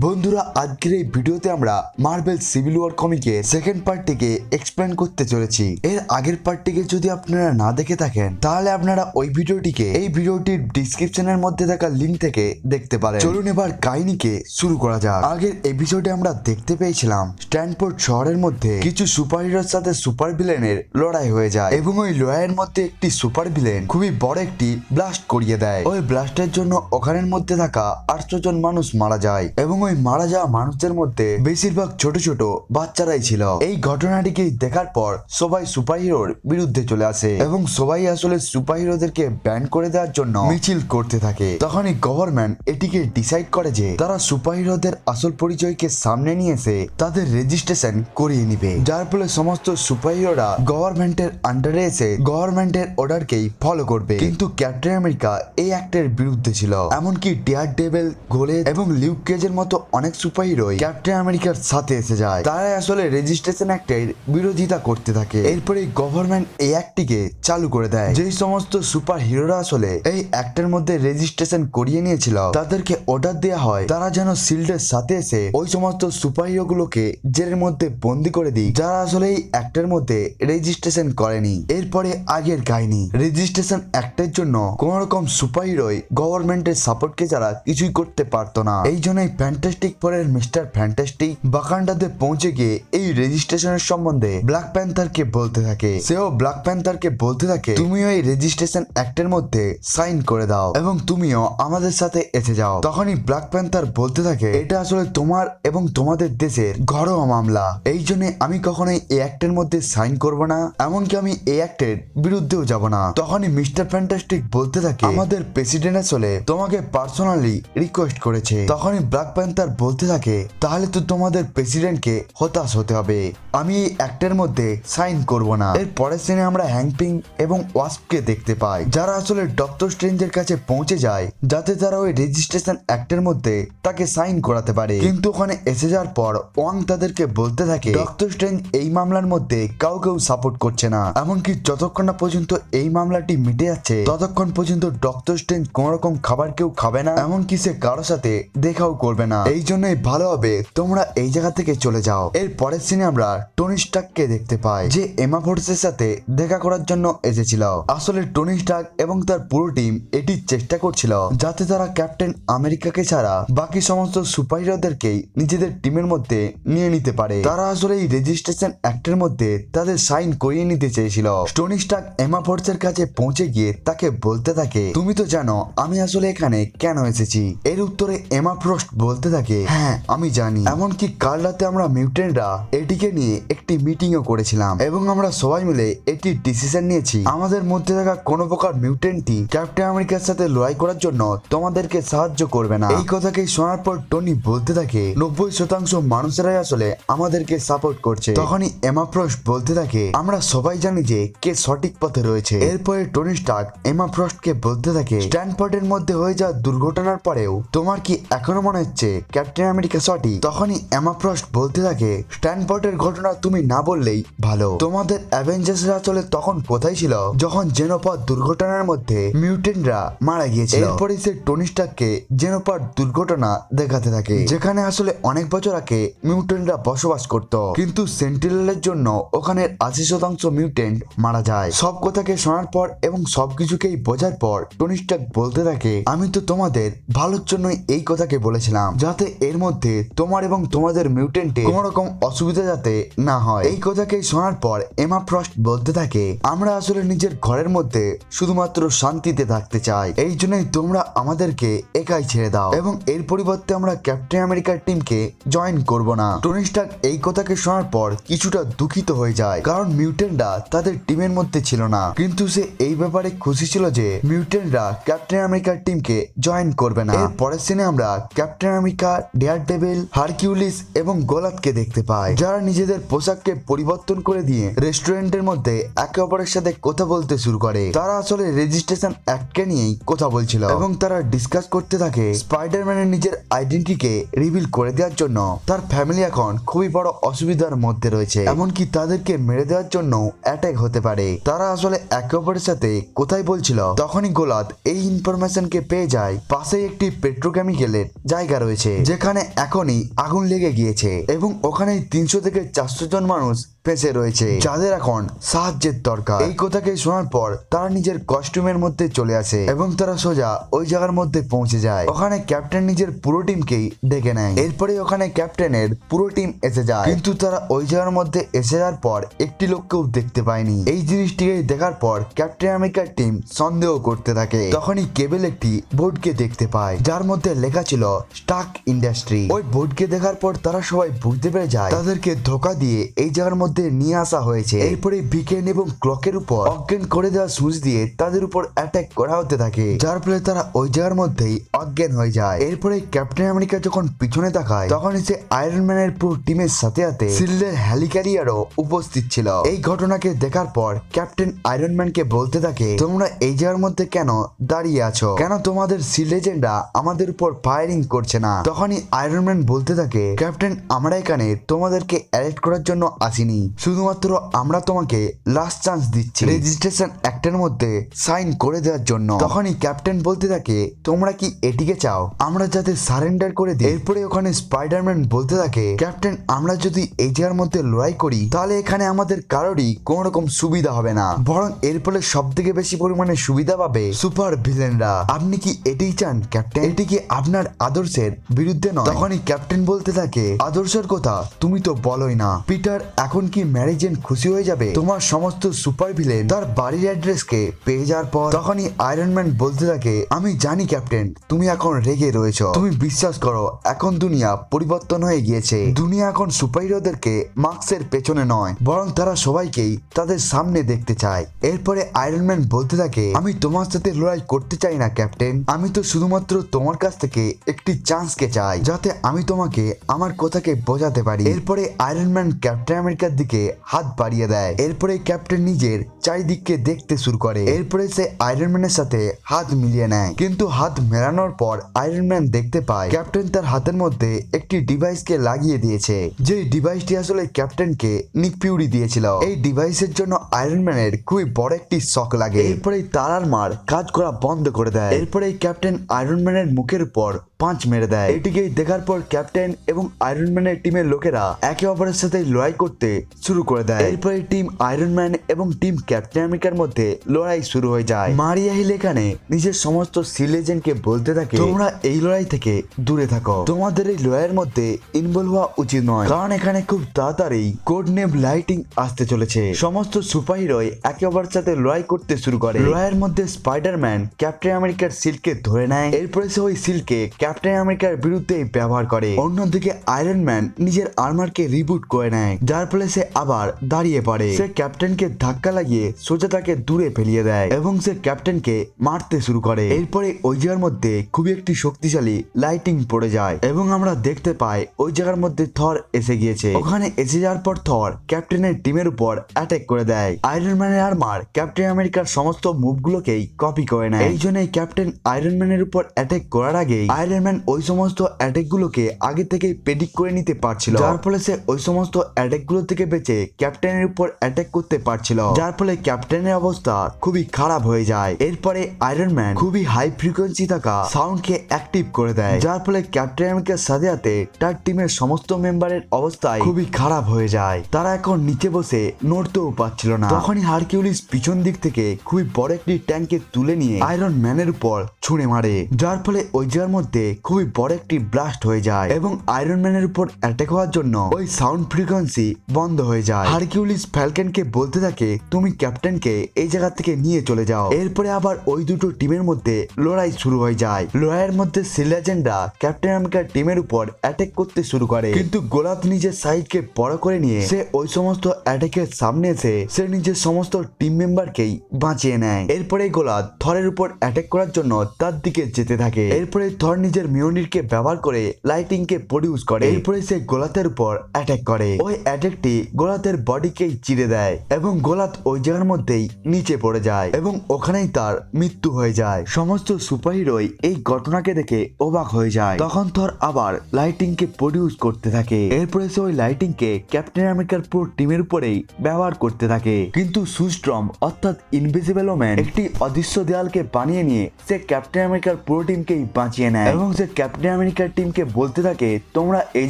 বন্ধুরা আজকের এই ভিডিওতে আমরা মার্বেল সিভিল ওয়ার কমিকের সেকেন্ড পার্টটিকে এক্সপ্লেন করতে চলেছি। এর আগের পার্টটিকে যদি আপনারা না দেখে থাকেন তাহলে আপনারা ওই ভিডিওটিকে এই ভিডিওটির ডিসক্রিপশনের মধ্যে থাকা লিংক থেকে দেখতে পারেন। চলুন এবার কাহিনীকে শুরু করা যাক। আগের এপিসোডে আমরা দেখতে পেয়েছিলাম স্ট্যানফোর্ড শহরের মধ্যে কিছু সুপার হিরোর সাথে সুপার ভিলেনের লড়াই হয়ে যায় এবং ওই লড়াইয়ের মধ্যে একটি সুপার ভিলেন খুবই বড় একটি ব্লাস্ট করিয়ে দেয়। ওই ব্লাস্টের জন্য ওখানের মধ্যে থাকা 800 জন মানুষ মারা যায় এবং ওই মারা যাওয়া মানুষদের মধ্যে বেশিরভাগ ছোট ছোট বাচ্চারাই ছিল। এই ঘটনাটিকে দেখার পর সবাই সুপার হিরোর বিরুদ্ধে চলে আসে এবং সবাই আসলে সুপার হিরোদেরকে ব্যান করে দেওয়ার জন্য মিছিল করতে থাকে। তখনই গভর্নমেন্ট এটিকে ডিসাইড করে যে তারা সুপার হিরোদের আসল পরিচয়কে সামনে নিয়ে এসে তাদের রেজিস্ট্রেশন করিয়ে নিবে, যার ফলে সমস্ত সুপার হিরোরা গভর্নমেন্টের আন্ডারে এসে গভর্নমেন্টের অর্ডারকেই ফলো করবে। কিন্তু ক্যাপ্টেন আমেরিকা এই অ্যাক্টের বিরুদ্ধে ছিল। এমনকি ডেয়ার ডেভিল, গোলেট এবং লিউক কেজের মতো অনেক সুপার হিরোই ক্যাপ্টেন আমেরিকার সাথে এসে যায়। তারাই আসলে রেজিস্ট্রেশন অ্যাক্টের বিরোধিতা করতে থাকে। এরপরে গভর্নমেন্ট এই অ্যাক্টটিকে চালু করে দেয়। যেই সমস্ত সুপার হিরোরা আসলে এই অ্যাক্টের মধ্যে রেজিস্ট্রেশন করিয়ে নিয়েছিল তাদেরকে অর্ডার দেওয়া হয় তারা যেন শিল্ডের সাথে এসে ওই সমস্ত সুপার হিরো গুলোকে জেলের মধ্যে বন্দি করে দিই যারা আসলে এই অ্যাক্টের মধ্যে রেজিস্ট্রেশন করেনি। এরপরে আগের কাহিনী। রেজিস্ট্রেশন অ্যাক্টের জন্য কোন রকম সুপার হিরোই গভর্নমেন্টের সাপোর্টকে যারা কিছুই করতে পারতো না। এই জন্যই ফ্যান্টাস্টিক ফোরের মিস্টার ফ্যান্টাস্টিক বাকান্ডাতে পৌঁছে গিয়ে এই রেজিস্ট্রেশনের সম্বন্ধে ব্ল্যাক প্যান্থারকে বলতে থাকে। সেও ব্ল্যাক প্যান্থারকে বলতে থাকে তুমিও এই রেজিস্ট্রেশন অ্যাক্টের মধ্যে সাইন করে দাও এবং তুমিও আমাদের সাথে এসে যাও। তখনই ব্ল্যাক প্যান্থার বলতে থাকে এটা আসলে তোমার এবং তোমাদের দেশের ঘরোয়া মামলা, এই জন্য আমি কখনোই এই অ্যাক্টের মধ্যে সাইন করব না, এমনকি আমি এই অ্যাক্টের বিরুদ্ধেও যাব না। তখনই মিস্টার ফ্যান্টাস্টিক বলতে থাকে আমাদের প্রেসিডেন্ট আসলে তোমাকে পার্সোনালি রিকোয়েস্ট করেছে। তখনই ব্ল্যাক প্যান্থার বলতে থাকে তাহলে তো তোমাদের প্রেসিডেন্টকে হতাশ হতে হবে, আমি এই অ্যাক্টের মধ্যে সাইন করব না। এর পরের সিনে আমরা হ্যাংক পিং এবং ওয়াস্পকে দেখতে পাই যারা আসলে ডক্টর স্ট্রেঞ্জের কাছে পৌঁছে যায় যাতে তারা ওই রেজিস্ট্রেশন অ্যাক্টের মধ্যে তাকে সাইন করাতে পারে। কিন্তু ওখানে এসে যাওয়ার পর ওয়াং তাদেরকে বলতে থাকে ডক্টর স্ট্রেঞ্জ এই মামলার মধ্যে কাউকেও সাপোর্ট করছে না, এমনকি যতক্ষণ না পর্যন্ত এই মামলাটি মিটে যাচ্ছে ততক্ষণ পর্যন্ত ডক্টর স্ট্রেঞ্জ কোন রকম খাবার কেউ খাবে না, এমনকি সে কারো সাথে দেখাও করবে না। এই জন্যই ভালো হবে তোমরা এই জায়গা থেকে চলে যাও। এর পরের সিনে আমরা টনি স্টার্ককে দেখতে পাই যে এমা ফোর্সের সাথে দেখা করার জন্য এসেছিল। আসলে টনি স্টার্ক এবং তার পুরো টিম এটি চেষ্টা করছিল যাতে তারা ক্যাপ্টেন আমেরিকাকে ছাড়া বাকি সমস্ত সুপার হিরোদেরকেই নিজেদের টিমের মধ্যে নিয়ে নিতে পারে। তারা আসলে এই রেজিস্ট্রেশন অ্যাক্টের মধ্যে তাদের সাইন করিয়ে নিতে চেয়েছিল। টনি স্টার্ক এমা ফোর্সের কাছে পৌঁছে গিয়ে তাকে বলতে থাকে তুমি তো জানো আমি আসলে এখানে কেন এসেছি। এর উত্তরে এমা ফ্রস্ট বলতে থাকে হ্যাঁ আমি জানি, এমনকি কাল রাতে আমরা মিউটেন্টরা এটিকে নিয়ে একটি মিটিংও করেছিলাম এবং আমরা সবাই মিলে এটি ডিসিশন নিয়েছি আমাদের মধ্যে থাকা কোনো প্রকার মিউটেন্টই ক্যাপ্টেন আমেরিকার সাথে লড়াই করার জন্য তোমাদেরকে সাহায্য করবে না। এই কথাকে শোনার পর টনি বলতে থাকে 90% মানুষেরাই আসলে আমাদেরকে সাপোর্ট করছে। তখনই এমা ফ্রস্ট বলতে থাকে আমরা সবাই জানি যে কে সঠিক পথে রয়েছে। এরপরে টনি স্টার্ক এমা ফ্রস্টকে বলতে থাকে স্ট্যানফোর্ডের মধ্যে হয়ে যাওয়া দুর্ঘটনার পরেও তোমার কি এখনো মনে হচ্ছে ক্যাপ্টেন আমেরিকা সঠিক? তখনই এমা ফ্রস্ট বলতে থাকে স্ট্যানফোর্ডের ঘটনা তুমি না বললেই ভালো, তোমাদের অ্যাভেঞ্জার্সরা আসলে তখন কোথায় ছিল যখন জেনোপার দুর্ঘটনার মধ্যে মিউটেন্টরা মারা গিয়েছিল। এরপরে সে টনি স্টার্ককে জেনোপার দুর্ঘটনা দেখাতে থাকে যেখানে আসলে অনেক বছর আগে মিউটেন্টরা বসবাস করত, কিন্তু সেন্টিনেলের জন্য ওখানের 80% মিউটেন্ট মারা যায়। সব কথাকে শোনার পর এবং সবকিছুকেই বোঝার পর টনি স্টার্ক বলতে থাকে আমি তো তোমাদের ভালোর জন্যই এই কথাকে বলেছিলাম যাতে এর মধ্যে তোমার এবং তোমাদের মিউটেন্টে কোনো রকম অসুবিধা যাতে না হয়। এই কথাকে শোনার পর এমা ফ্রস্ট বলতে থাকে আমরা আসলে নিজের ঘরের মধ্যে শুধুমাত্র শান্তিতে থাকতে চাই, এই জন্যই তোমরা আমাদেরকে একাই ছেড়ে দাও এবং এর পরিবর্তে আমরা ক্যাপ্টেন আমেরিকার টিমকে জয়েন করব না। টনি স্টার্ক এই কথাকে শোনার পর কিছুটা দুঃখিত হয়ে যায় কারণ মিউটেন্টরা তাদের টিমের মধ্যে ছিল না, কিন্তু সে এই ব্যাপারে খুশি ছিল যে মিউটেন্টরা ক্যাপ্টেন আমেরিকার টিমকে জয়েন করবে না। এর পরের সিনে আমরা Captain America, Daredevil, Hercules এবং গোলাতকে দেখতে পাই যারা নিজেদের পোশাককে পরিবর্তন করে দিয়ে রেস্টুরেন্টের মধ্যে একে অপরের সাথে কথা বলতে শুরু করে। তারা আসলে রেজিস্ট্রেশন অ্যাক্টকে নিয়েই কথা বলছিল এবং তারা ডিসকাস করতে থাকে স্পাইডারম্যানের নিজের আইডেন্টিটিকে রিভিল করে দেওয়ার জন্য তার ফ্যামিলি এখন খুবই বড় অসুবিধার মধ্যে রয়েছে, এমনকি তাদেরকে মেরে দেওয়ার জন্য অ্যাটাক হতে পারে। তারা আসলে একে অপরের সাথে কোথায় বলছিল তখনই গোলাত এই ইনফরমেশনকে পেয়ে যায় পাশেই একটি পেট্রোকেমিক্যালের জায়গা রয়েছে চলেছে, যেখানে এখনই আগুন লেগে গিয়েছে এবং ওখানে 300 থেকে 400 জন মানুষ ফেঁসে রয়েছে, যাদের এখন সাহায্যের দরকার। এই কথাকে শোনার পর তারা নিজের কস্টিউমের মধ্যে চলে আসে এবং তারা সোজা ওই জায়গার মধ্যে পৌঁছে যায়। ওখানে ক্যাপ্টেন নিজের পুরো টিমকেই ডেকে নেয়। এরপরে ওখানে ক্যাপ্টেনের পুরো টিম এসে যায়, কিন্তু তারা ওই জায়গার মধ্যে এসে যাওয়ার পর একটি লোককেও দেখতে পায়নি। এই জিনিসটিকে দেখার পর ক্যাপ্টেন আমেরিকার টিম সন্দেহ করতে থাকে। তখনই কেবল একটি বোর্ডকে দেখতে পায়, যার মধ্যে লেখা ছিল স্টার্ক ইন্ডাস্ট্রি। ওই বোর্ডকে দেখার পর তারা সবাই বুঝতে পেরে যায় তাদেরকে ধোকা দিয়ে এই জায়গার মধ্যে নিয়ে আসা হয়েছে। এরপরে বিকেন এবং ক্লকের উপর অজ্ঞান করে দেওয়া সুইচ দিয়ে তাদের উপর অ্যাটাক করা হতে থাকে, যার ফলে তারা ওই জায়গার মধ্যেই অজ্ঞান হয়ে যায়। এরপরে ক্যাপ্টেন আমেরিকা যখন পিছনে তাকায় তখন সে আয়রন ম্যানের পুরো টিমের সাথে সাথে শিল্ডের হেলিক্যারিয়ারও উপস্থিত ছিল। এই ঘটনাকে দেখার পর ক্যাপ্টেন আয়রন ম্যানকে বলতে থাকে, তোমরা এই জায়গার মধ্যে কেন দাঁড়িয়ে আছো? কেন তোমাদের শিল্ড এজেন্টরা আমাদের উপর ফায়ারিং করছে না? তখনই আয়রন ম্যান বলতে থাকে, ক্যাপ্টেন আমরা এখানে তোমাদেরকে অ্যারেস্ট করার জন্য আসিনি, শুধুমাত্র আমরা তোমাকে লাস্ট চান্স দিচ্ছি রেজিস্ট্রেশন অ্যাক্টের মধ্যে সাইন করে দেওয়ার জন্য। তখনই ক্যাপ্টেন বলতে থাকে, তোমরা কি এটিকে চাও আমরা যাতে সারেন্ডার করে দিই? এরপরে ওখানে স্পাইডারম্যান বলতে থাকে, ক্যাপ্টেন আমরা যদি এই জায়গার মধ্যে লড়াই করি তাহলে এখানে আমাদের কারোরই কোন রকম সুবিধা হবে না, বরং এর ফলে সব থেকে বেশি পরিমাণে সুবিধা পাবে সুপার ভিলেনরা। আপনি কি এটাই চান ক্যাপ্টেন? এটি কি আপনার আদর্শের বিরুদ্ধে নয়? তখনই ক্যাপ্টেন বলতে থাকে, আদর্শের কথা তুমি তো বলোই না। পিটার এখন কি ম্যারি জেন খুশি হয়ে যাবে তোমার সমস্ত সুপার ভিলেন তার বাড়ির অ্যাড্রেসকে পেয়ে যাওয়ার পর? তখনই আয়রন ম্যান বলতে থাকে, আমি জানি ক্যাপ্টেন তুমি এখন রেগে রয়েছ, তুমি বিশ্বাস করো এখন দুনিয়া পরিবর্তন হয়ে গিয়েছে। দুনিয়া এখন সুপার হিরোদেরকে মার্কসের পেছনে নয়, বরং তারা সবাইকেই তাদের সামনে দেখতে চায়। এরপরে আয়রন ম্যান বলতে থাকে, আমি তোমার সাথে লড়াই করতে চাই না ক্যাপ্টেন, আমি তো শুধুমাত্র তোমার কাছ থেকে একটি চান্সকে চাই যাতে আমি তোমাকে আমার কথাকে বোঝাতে পারি। এরপরে আয়রন ম্যান ক্যাপ্টেন আমেরিকার দিকে হাত বাড়িয়ে দেয়। এরপরে ক্যাপ্টেন নিজের চারিদিককে দেখতে শুরু করে। এরপরে সে আয়রন ম্যানের সাথে হাত মিলিয়ে নেয়, কিন্তু হাত মেলানোর পর আয়রন ম্যান দেখতে পায় ক্যাপ্টেন তার হাতের মধ্যে একটি ডিভাইসকে লাগিয়ে দিয়েছে, যে ডিভাইসটি আসলে ক্যাপ্টেনকে নিক ফিউরি দিয়েছিল। এই ডিভাইসের জন্য আয়রন ম্যানের খুবই বড় একটি শক লাগে। এরপরে তার আর্মার কাজ করা বন্ধ করে দেয়। এরপরে ক্যাপ্টেন আয়রন ম্যানের মুখের উপর পাঁচ মেরে দেয়। এটিকে দেখার পর ক্যাপ্টেন এবং আয়রন ম্যানের টিমের লোকেরা একে অপরের সাথে লড়াই করতে শুরু করে দেয়। এরপরে টিম আয়রন ম্যান এবং টিম ক্যাপ্টেন আমেরিকার মধ্যে লড়াই শুরু হয়ে যায়। মারিয়া হিল এখানে নিজের সমস্ত শিল্ড এজেন্টকে বলতে থাকে, তোমরা এই লড়াই থেকে দূরে থাকো, তোমাদের এই লড়াইয়ের মধ্যে ইনভলভ হওয়া উচিত নয়, কারণ এখানে খুব তাড়াতাড়ি কোড নেম লাইটিং আসতে চলেছে। সমস্ত সুপার হিরোই একে অপরের সাথে লড়াই করতে শুরু করে। লড়াইয়ের মধ্যে স্পাইডারম্যান ক্যাপ্টেন আমেরিকার শিল্ডকে ধরে নেয়। এরপরে সে ওই শিল্ডকে ক্যাপ্টেন আমেরিকার বিরুদ্ধে ব্যবহার করে। অন্যদিকে আয়রন ম্যান নিজের আর্মারকে রিবুট করে নেয়, যার ফলে সে আবার দাঁড়িয়ে পড়ে। সে ক্যাপ্টেনকে ধাক্কা লাগিয়ে সোজা তাকে দূরে ফেলিয়ে দেয় এবং সে ক্যাপ্টেনকে মারতে শুরু করে। এরপরে ওই জায়গার মধ্যে খুবই একটি শক্তিশালী লাইটিং পড়ে যায় এবং আমরা দেখতে পাই ওই জায়গার মধ্যে থর এসে গিয়েছে। ওখানে এসে যাওয়ার পর থর ক্যাপ্টেনের টিমের উপর অ্যাটাক করে দেয়। আয়রন ম্যানের আর্মার ক্যাপ্টেন আমেরিকার সমস্ত মুভগুলোকেই কপি করে নেয়। এই জন্যই ক্যাপ্টেন আয়রন ম্যানের উপর অ্যাটাক করার আগে আয়রন ম্যান ওই সমস্ত অ্যাটাক গুলোকে আগে থেকেই প্রেডিক্ট করে নিতে পারছিল, যার ফলে সে ওই সমস্ত অ্যাটাক গুলো থেকে বেঁচে ক্যাপ্টেনের উপর অ্যাটাক করতে পারছিল, যার ফলে ক্যাপ্টেনের অবস্থা খুবই খারাপ হয়ে যায়। এরপরে আয়রন ম্যান খুবই হাই ফ্রিকোয়েন্সি থাকা সাউন্ডকে অ্যাক্টিভ করে দেয়, যার ফলে ক্যাপ্টেন আমেরিকার সাথে সাথে তার টিমের সমস্ত মেম্বারের অবস্থায় খুবই খারাপ হয়ে যায়। তারা এখন নিচে বসে নড়তেও পারছিল না। তখনই হারকিউলিস পিছন দিক থেকে খুবই বড় একটি ট্যাঙ্কে তুলে নিয়ে আয়রন ম্যানের উপর ছুঁড়ে মারে, যার ফলে ওই জায়গার মধ্যে খুবই বড় একটি ব্লাস্ট হয়ে যায় এবং আয়রন ম্যানের উপর অ্যাটাক হওয়ার জন্য ওই সাউন্ড ফ্রিকোয়েন্সি বন্ধ হয়ে যায়। হারকিউলিস ফ্যালকনকে বলতে থাকে, তুমি ক্যাপ্টেনকে এই জায়গা থেকে নিয়ে চলে যাও। এরপরে আবার ওই দুটো টিমের মধ্যে লড়াই শুরু হয়ে যায়। লড়াইয়ের মধ্যে শিল্ড এজেন্টরা ক্যাপ্টেন আমেরিকার টিমের উপর অ্যাটাক করতে শুরু করে, কিন্তু গোলাত নিজের সাইডকে বড় করে নিয়ে সে ওই সমস্ত অ্যাটাকের সামনে এসে সে নিজের সমস্ত টিম মেম্বারকেই বাঁচিয়ে নেয়। এরপরে গোলাত থরের উপর অ্যাটাক করার জন্য তার দিকে যেতে থাকে। এরপরে থর নিজের মিওনিরকে ব্যবহার করে লাইটিংকে প্রডিউস করে। এরপরে সে গোলাতের উপর অ্যাটাক করে। ওই অ্যাটাকটি গোলাতের বডিকেই চিরে দেয় এবং গোলাত ওই জায়গার মধ্যেই নিচে পড়ে যায় এবং ওখানেই তার মৃত্যু হয়ে যায়। সমস্ত সুপার হিরোই এই ঘটনাকে দেখে অবাক হয়ে যায়। তখন থর আবার লাইটিংকে প্রডিউস করতে থাকে। এরপরে সে ওই লাইটিংকে ক্যাপ্টেন আমেরিকার পুরো টিমের উপরেই ব্যবহার করতে থাকে, কিন্তু সুস্ট্রম অর্থাৎ ইনভিজিবল ওম্যান একটি অদৃশ্য দেয়ালকে বানিয়ে নিয়ে সে ক্যাপ্টেন আমেরিকার পুরো টিমকেই বাঁচিয়ে নেয় এবং এবং সে ক্যাপ্টেন আমেরিকার টিমকে বলতে থাকে তোমরা এই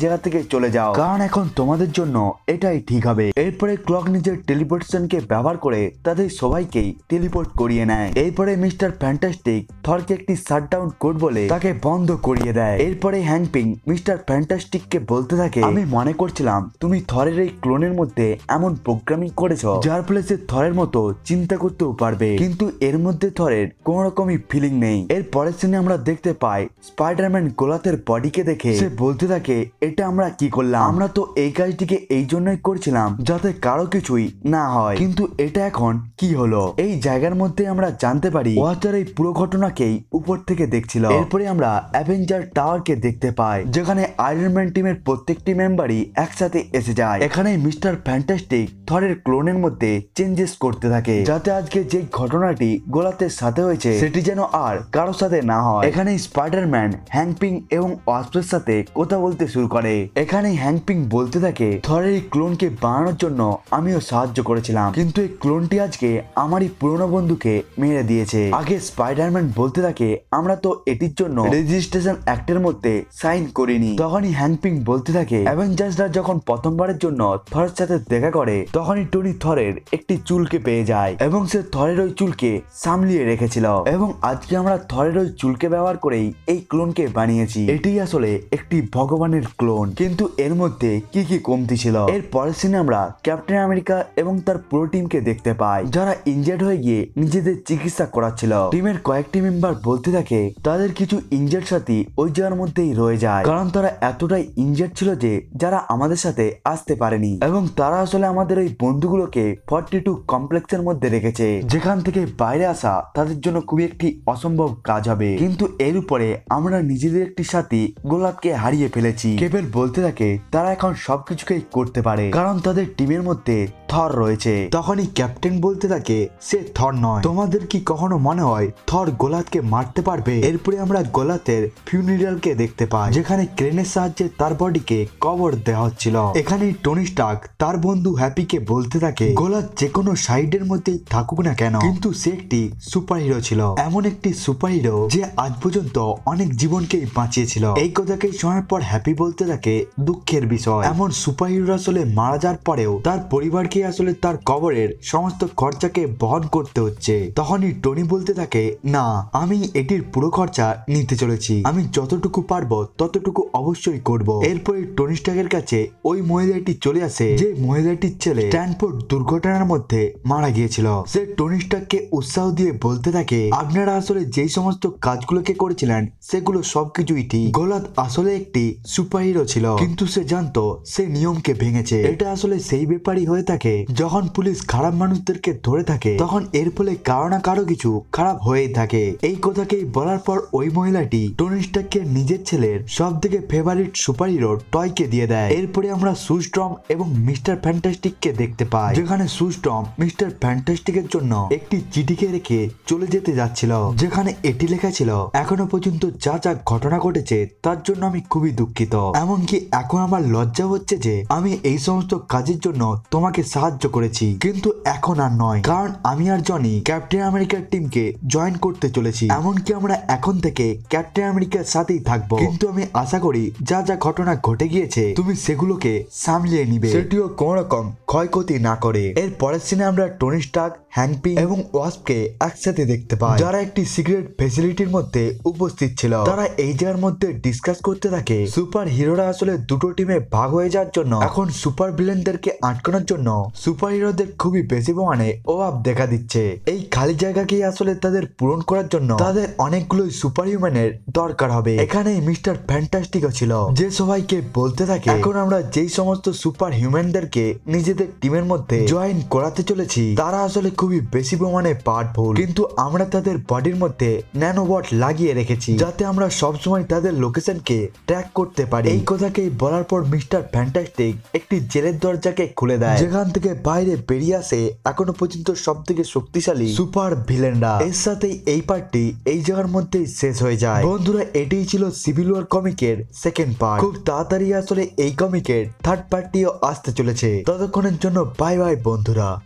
জায়গা থেকে চলে যাও, কারণ এখন তোমাদের জন্য এটাই ঠিক হবে। এরপরে ক্লক নিজের টেলিপোর্টেশনকে ব্যবহার করে তাদের সবাইকেই টেলিপোর্ট করিয়ে নেয়। এরপরে মিস্টার ফ্যান্টাস্টিক থরকে একটি শাটডাউন কোড বলে তাকে বন্ধ করিয়ে দেয়। এরপরে হ্যাংক পিং মিস্টার ফ্যান্টাস্টিককে বলতে থাকে আমি মনে করছিলাম তুমি থরের এই ক্লোনের মধ্যে এমন প্রোগ্রামিং করেছো যার ফলে সে থরের মতো চিন্তা করতেও পারবে, কিন্তু এর মধ্যে থরের কোন রকমই ফিলিং নেই। এর পরের সিনে আমরা দেখতে পাই স্পাইডারম্যান গোলাতের বডিকে দেখে সে বলতে থাকে এটা আমরা কি করলাম, আমরা তো এই কাজটিকে এই জন্যই করছিলাম যাতে কারো কিছুই না হয়, কিন্তু এটা এখন কি হলো। এই জায়গার মধ্যে আমরা জানতে পারি ওয়াটার এই পুরো ঘটনাকেই উপর থেকে দেখছিল। এরপরে আমরা অ্যাভেঞ্জার টাওয়ারকে দেখতে পাই যেখানে আয়রন ম্যান টিমের প্রত্যেকটি মেম্বারই একসাথে এসে যায়। এখানে মিস্টার ফ্যান্টাস্টিক থরের ক্লোনের মধ্যে চেঞ্জেস করতে থাকে যাতে আজকে যে ঘটনাটি গোলাতের সাথে হয়েছে সেটি যেন আর কারো সাথে না হয়। এখানে স্পাইডারম্যান হ্যাংক পিং এবং ওয়াস্পের সাথে কথা বলতে শুরু করে। এখানে হ্যাংক পিং বলতে থাকে থরের এই ক্লোনকে বানানোর জন্য আমিও সাহায্য করেছিলাম, কিন্তু এই ক্লোনটি আজকে আমারই পুরনো বন্ধুকে মেরে দিয়েছে। আগে স্পাইডারম্যান বলতে থাকে আমরা তো এটির জন্য রেজিস্ট্রেশন অ্যাক্টের মধ্যে সাইন করিনি। তখনই হ্যাংক পিং বলতে থাকে অ্যাভেঞ্জার্সরা যখন প্রথমবারের জন্য থরের সাথে দেখা করে তখনই টনি থরের একটি চুলকে পেয়ে যায় এবং সে থরের ওই চুলকে সামলিয়ে রেখেছিল, এবং আজকে আমরা থরের ওই চুলকে ব্যবহার করেই এই ক্লোনকে বানিয়েছি। এটি আসলে একটি ভগবানের ক্লোন, কিন্তু এর মধ্যে কি কি কমতি ছিল। এর পরের সিনে আমরা ক্যাপ্টেন আমেরিকা এবং তার পুরো টিমকে দেখতে পাই যারা ইনজার্ড হয়ে গিয়ে নিজেদের চিকিৎসা করাচ্ছিল। টিমের কয়েকটি মেম্বার বলতে থাকে তাদের কিছু ইনজার্ড সাথী ওই জায়গার মধ্যেই রয়ে যায়, কারণ তারা এতটাই ইনজার্ড ছিল যে যারা আমাদের সাথে আসতে পারেনি, এবং তারা আসলে আমাদের ওই বন্ধুগুলোকে 42 কমপ্লেক্সের মধ্যে রেখেছে, যেখান থেকে বাইরে আসা তাদের জন্য খুবই একটি অসম্ভব কাজ হবে। কিন্তু এর উপরে আমরা নিজেদের একটি সাথী গোলাপকে হারিয়ে ফেলেছি। কেবল বলতে থাকে তারা এখন সবকিছুকেই করতে পারে কারণ তাদের টিমের মধ্যে থর রয়েছে। তখনই ক্যাপ্টেন বলতে থাকে সে থর নয়, তোমাদের কি কখনো মনে হয় থর গোলাতকে মারতে পারবে? এরপরে আমরা গোলাতের ফিউনারালকে দেখতে পাই যেখানে ক্রেনের সাহায্যে তার বডিকে কবর দেওয়া হচ্ছিল। এখানে টনি স্টার্ক তার বন্ধু হ্যাপিকে বলতে থাকে গোলাত যে কোনো সাইডের মধ্যেই থাকুক না কেন, কিন্তু সে একটি সুপার হিরো ছিল, এমন একটি সুপার হিরো যে আজ পর্যন্ত অনেক জীবনকেই বাঁচিয়েছিল। এই কথাকে শোনার পর হ্যাপি বলতে থাকে দুঃখের বিষয় এমন সুপার হিরো আসলে মারা যাওয়ার পরেও তার পরিবারকে আসলে তার কবরের সমস্ত খরচাকে বহন করতে হচ্ছে। তখনই টনি বলতে থাকে না, আমি এটির পুরো খরচা নিতে চলেছি, আমি যতটুকু পারবো ততটুকু অবশ্যই করব। এরপরে টনি স্টার্কের কাছে ওই মহিলাটি চলে আসে যে মহিলাটির ছেলে স্ট্যানফোর্ড দুর্ঘটনার মধ্যে মারা গিয়েছিল। সে টনি স্টার্ককে উৎসাহ দিয়ে বলতে থাকে আপনারা আসলে যেই সমস্ত কাজগুলোকে করেছিলেন সেগুলো সবকিছুই ঠিক, গোলাত আসলে একটি সুপার হিরো ছিল, কিন্তু সে জানতো সে নিয়মকে ভেঙেছে। এটা আসলে সেই ব্যাপারই হয়ে থাকে যখন পুলিশ খারাপ মানুষদেরকে ধরে থাকে তখন এর ফলে কারো না কারো কিছু খারাপ হয়েই থাকে। এই কথাকেই বলার পর ওই মহিলাটি টনি স্টার্ককে নিজের ছেলের সব থেকে ফেভারিট সুপার হিরো টয়কে দিয়ে দেয়। এরপরে আমরা সুস্ট্রম এবং মিস্টার ফ্যান্টাস্টিককে দেখতে পাই যেখানে সুস্ট্রম মিস্টার ফ্যান্টাস্টিকের জন্য একটি চিঠিকে রেখে চলে যেতে যাচ্ছিল, যেখানে এটি লেখা ছিল এখনো পর্যন্ত যা যা ঘটনা ঘটেছে তার জন্য আমি খুবই দুঃখিত, এমনকি এখন আমার লজ্জা হচ্ছে যে আমি এই সমস্ত কাজের জন্য তোমাকে সাহায্য করেছি, কিন্তু এখন আর নয়, কারণ আমি আর জনি ক্যাপ্টেন আমেরিকার টিমকে জয়েন করতে চলেছি, এমনকি আমরা এখন থেকে ক্যাপ্টেন আমেরিকার সাথেই থাকবো, কিন্তু আমি আশা করি যা যা ঘটনা ঘটে গিয়েছে তুমি সেগুলোকে সামলিয়ে নিবে, সেটিও কোন রকম ক্ষয়ক্ষতি না করে। এর পরের সিনে আমরা টনি স্টার্ক, হ্যাংক পিং এবং ওয়াস্পকে একসাথে দেখতে পাই যারা একটি সিক্রেট ফ্যাসিলিটির মধ্যে উপস্থিত ছিল। তারা এই জায়গার মধ্যে ডিসকাস করতে থাকে সুপার হিরোরা আসলে দুটো টিমে ভাগ হয়ে যাওয়ার জন্য এখন সুপার ভিলেনদেরকে আটকানোর জন্য সুপার হিরোদের খুবই বেশি পরিমাণে অভাব দেখা দিচ্ছে। এই খালি জায়গাকেই আসলে তাদের পূরণ করার জন্য তাদের অনেকগুলো সুপার হিউম্যানের দরকার হবে। এখানে মিস্টার ফ্যান্টাস্টিকও ছিল যে সবাইকে বলতে থাকে এখন আমরা যেই সমস্ত সুপার হিউম্যানদেরকে নিজেদের টিমের মধ্যে জয়েন করাতে চলেছি তারা আসলে খুবই বেশি পরিমাণে পাওয়ারফুল, কিন্তু আমরা তাদের বডির মধ্যে ন্যানোবট লাগিয়ে রেখেছি যাতে আমরা সবসময় তাদের লোকেশনকে ট্র্যাক করতে পারি। এই কথাকে বলার পর মিস্টার ফ্যান্টাস্টিক একটি জেলের দরজাকে খুলে দেয় যেখান থেকে বাইরে বেরিয়ে আসে এখনো পর্যন্ত সব থেকে শক্তিশালী সুপার ভিলেনরা। এর সাথে এই পার্টটি এই জায়গার মধ্যেই শেষ হয়ে যায়। বন্ধুরা এটাই ছিল সিভিল ওয়ার কমিকের সেকেন্ড পার্ট। খুব তাড়াতাড়ি আসলে এই কমিকের থার্ড পার্টটিও আসতে চলেছে। ততক্ষণের জন্য বাই বাই বন্ধুরা।